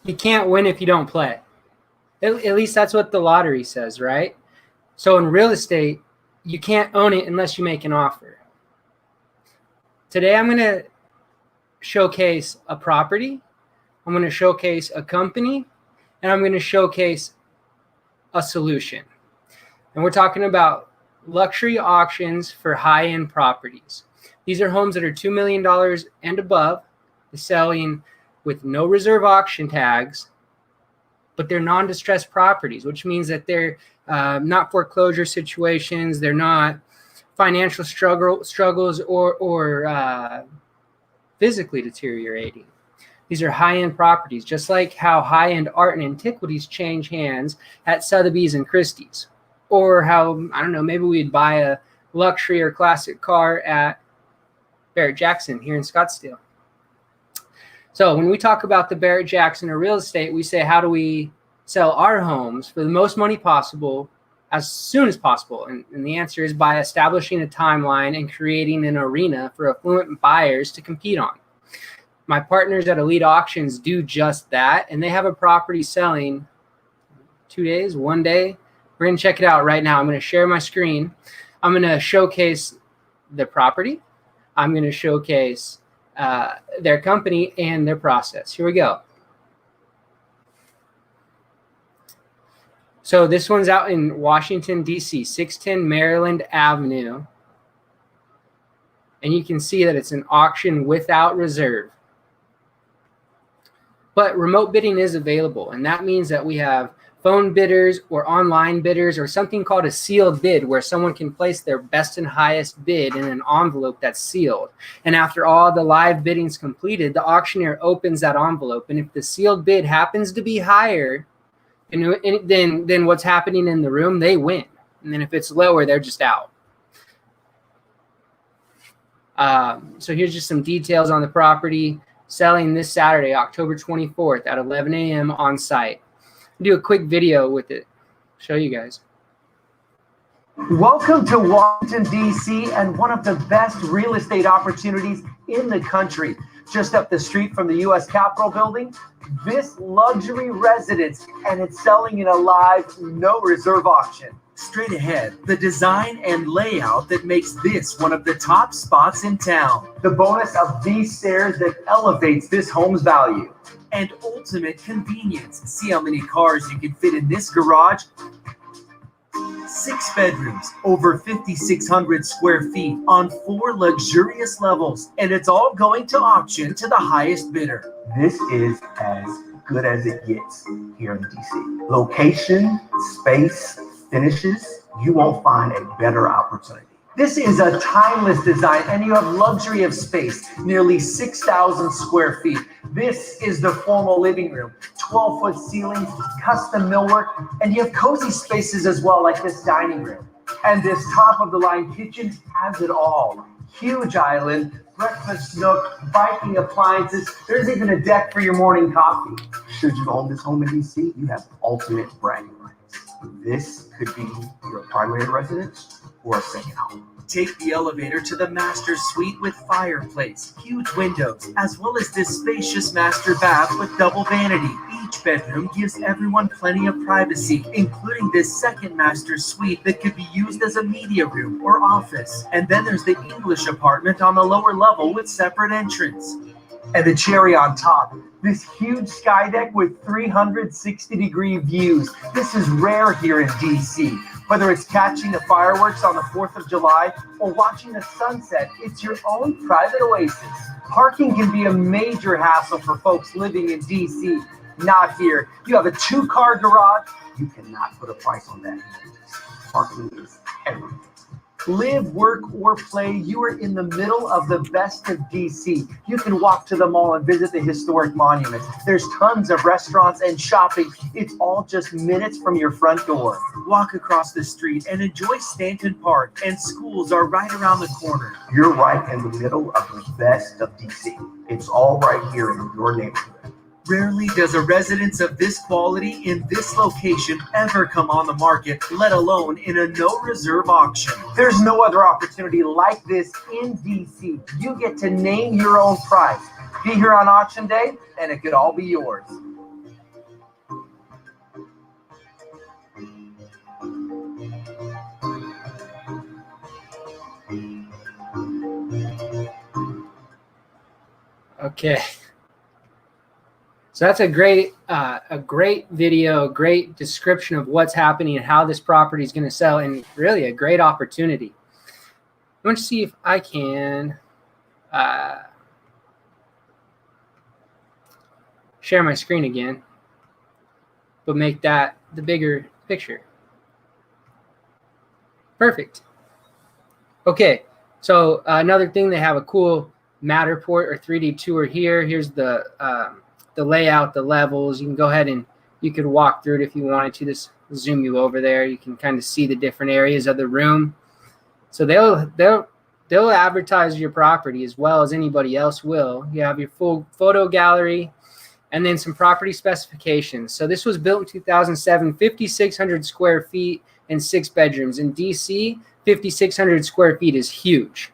You can't win if you don't play. At least that's what the lottery says, right? So in real estate, you can't own it unless you make an offer. Today, I'm going to showcase a property, I'm going to showcase a company, and I'm going to showcase a solution. And we're talking about luxury auctions for high-end properties. These are homes that are $2 million and above, selling with no reserve auction tags, but they're non-distressed properties, which means that they're not foreclosure situations, they're not financial struggles or physically deteriorating. These are high-end properties, just like how high-end art and antiquities change hands at Sotheby's and Christie's, or how, I don't know, maybe we'd buy a luxury or classic car at Barrett-Jackson here in Scottsdale. So when we talk about the Barrett-Jackson or real estate, we say, how do we sell our homes for the most money possible as soon as possible? And the answer is by establishing a timeline and creating an arena for affluent buyers to compete on. My partners at Elite Auctions do just that, and they have a property selling 2 days, 1 day. We're going to check it out right now. I'm going to share my screen. I'm going to showcase the property. I'm going to showcase their company and their process. Here we go. So this one's out in Washington, D.C., 610 Maryland Avenue. And you can see that it's an auction without reserve. But remote bidding is available, and that means that we have phone bidders or online bidders or something called a sealed bid, where someone can place their best and highest bid in an envelope that's sealed. And after all the live bidding's completed, the auctioneer opens that envelope, and if the sealed bid happens to be higher than what's happening in the room, they win. And then if it's lower, they're just out. So here's just some details on the property. Selling this Saturday, October 24th at 11 a.m. on site. I'll do a quick video with it. Show you guys. Welcome to Washington, D.C. and one of the best real estate opportunities in the country. Just up the street from the U.S. Capitol building, this luxury residence, and it's selling in a live, no reserve auction. Straight ahead, the design and layout that makes this one of the top spots in town. The bonus of these stairs that elevates this home's value. And ultimate convenience. See how many cars you can fit in this garage. 6 bedrooms, over 5,600 square feet on 4 luxurious levels. And it's all going to auction to the highest bidder. This is as good as it gets here in DC. Location, space, finishes, you won't find a better opportunity. This is a timeless design, and you have luxury of space, nearly 6,000 square feet. This is the formal living room, 12-foot ceilings, custom millwork, and you have cozy spaces as well, like this dining room. And this top-of-the-line kitchen has it all. Huge island, breakfast nook, Viking appliances. There's even a deck for your morning coffee. Should you own this home in DC, you have ultimate bragging rights. This could be your primary residence or a second home. Take the elevator to the master suite with fireplace, huge windows, as well as this spacious master bath with double vanity. Each bedroom gives everyone plenty of privacy, including this second master suite that could be used as a media room or office. And then there's the English apartment on the lower level with separate entrance. And the cherry on top, this huge sky deck with 360-degree views. This is rare here in DC. Whether it's catching the fireworks on the 4th of July or watching the sunset, it's your own private oasis. Parking can be a major hassle for folks living in DC. Not here. You have a 2-car garage. You cannot put a price on that. Parking is everything. Live, work, or play, you are in the middle of the best of DC. You can walk to the mall and visit the historic monuments. There's tons of restaurants and shopping. It's all just minutes from your front door. Walk across the street and enjoy Stanton Park, and schools are right around the corner. You're right in the middle of the best of DC. It's all right here in your neighborhood. Rarely does a residence of this quality in this location ever come on the market, let alone in a no-reserve auction. There's no other opportunity like this in DC. You get to name your own price. Be here on auction day, and it could all be yours. Okay. So that's a great video, a great description of what's happening and how this property is going to sell, and really a great opportunity. I want to see if I can share my screen again, but make that the bigger picture. Perfect. Okay, so another thing, they have a cool Matterport or 3D tour here. Here's the layout, the levels. You can go ahead and you could walk through it if you wanted to. Just zoom you over there. You can kind of see the different areas of the room. So they'll advertise your property as well as anybody else will. You have your full photo gallery, and then some property specifications. So this was built in 2007, 5,600 square feet and 6 bedrooms. In DC, 5,600 square feet is huge.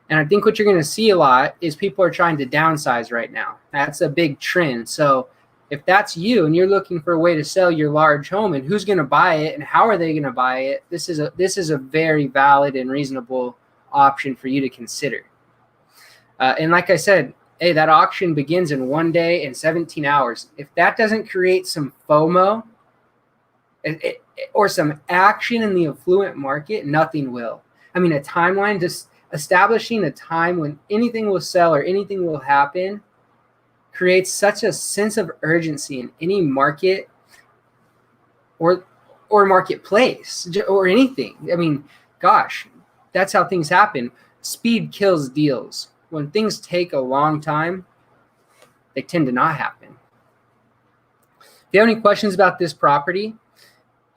And I think what you're going to see a lot is people are trying to downsize right now. That's a big trend. So if that's you and you're looking for a way to sell your large home, and who's going to buy it and how are they going to buy it, this is a very valid and reasonable option for you to consider. And like I said, hey, that auction begins in 1 day and 17 hours. If that doesn't create some FOMO or some action in the affluent market, nothing will. I mean, a timeline, just establishing a time when anything will sell or anything will happen, creates such a sense of urgency in any market or marketplace or anything. I mean, gosh, that's how things happen. Speed kills deals. When things take a long time, they tend to not happen. If you have any questions about this property,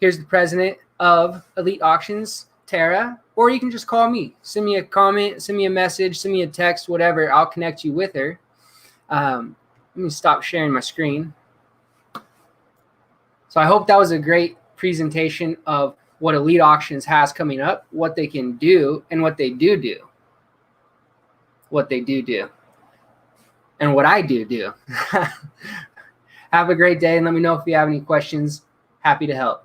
here's the president of Elite Auctions, Tara, or you can just call me. Send me a comment, send me a message, send me a text, whatever. I'll connect you with her. Let me stop sharing my screen. So I hope that was a great presentation of what Elite Auctions has coming up, what they can do, and what they do. What they do. And what I do. Have a great day, and let me know if you have any questions. Happy to help.